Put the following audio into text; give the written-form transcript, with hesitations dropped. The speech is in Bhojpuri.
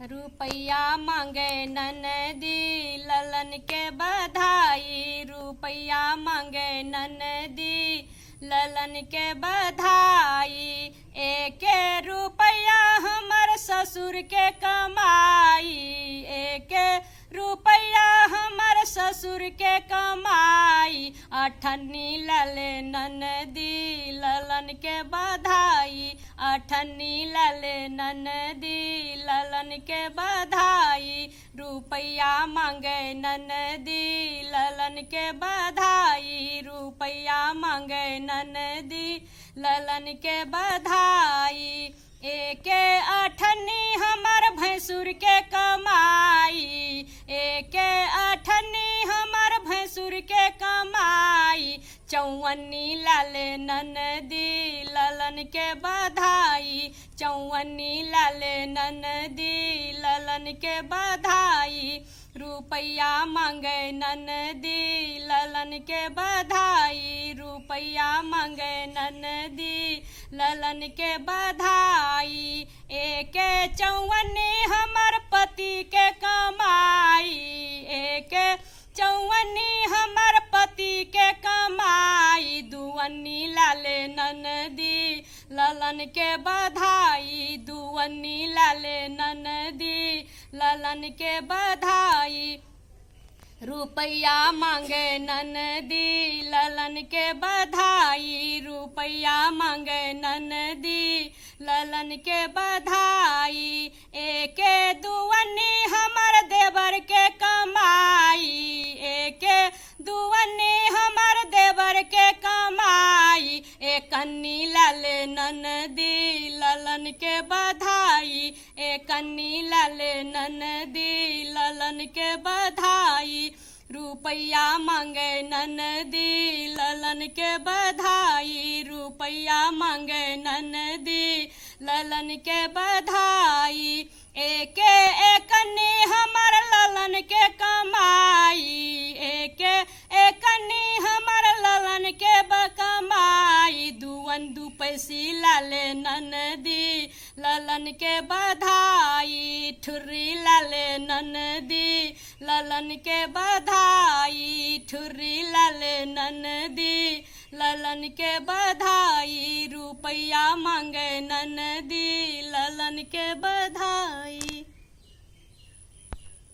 रुपैया मांगे ननदी ललन के बधाई। रुपैया मांगे ननदी ललन के बधाई। एक रुपया हमर ससुर के कमाई। एक रुपया हमर ससुर के कमाई। अठन्नी लले ननदी ललन के बधाई। अठन्नी लले ननदी ललन के बधाई। रुपैया मांगे ननदी ललन के बधाई। रुपैया मांगे ननदी ललन के बधाई। एक अठन्नी हमर भैंसुर के कमाई। एक अठन्नी हमर भैंसुर के कमाई। चौवन्नी लाले ननदी ललन के बधाई। चौवन्नी लाले ननदी ललन के बधाई। रुपैया मांगे ननदी ललन के बधाई। रुपैया मांगे ननदी ललन के बधाई। एक चौवन्नी हमर पति के कमाई। एक चौवन्नी हमर पति के कमाई। दुवन्नी लाले ननदी ललन के बधाई। दुवन्नी लाले ननदी ललन के बधाई। रुपैया मांगे ननदी ललन के बधाई। रुपैया मांगे ननदी ललन के बधाई। एक दुवन्नी हमर देवर के कमाई। एक दुवन्नी हमर देवर के कमाई। एकन्नी लाले ननदी ललन के बधाई। एकन्नी लाले ननदी ललन के बधाई। रुपैया मांगे ननदी ललन के बधाई। रुपैया मांगे ननदी ललन के बधाई। एक एकन्नी हमर ललन के कमाई। एक एकन्नी हमर ललन के कमाई। दुवन दू पैसी लाले ननदी ललन के बधाई। ठुर्री लाले ननदी ललन के बधाई। ठुर्री लाले ननदी ललन के बधाई। रुपैया मांगे ननदी ललन के बधाई।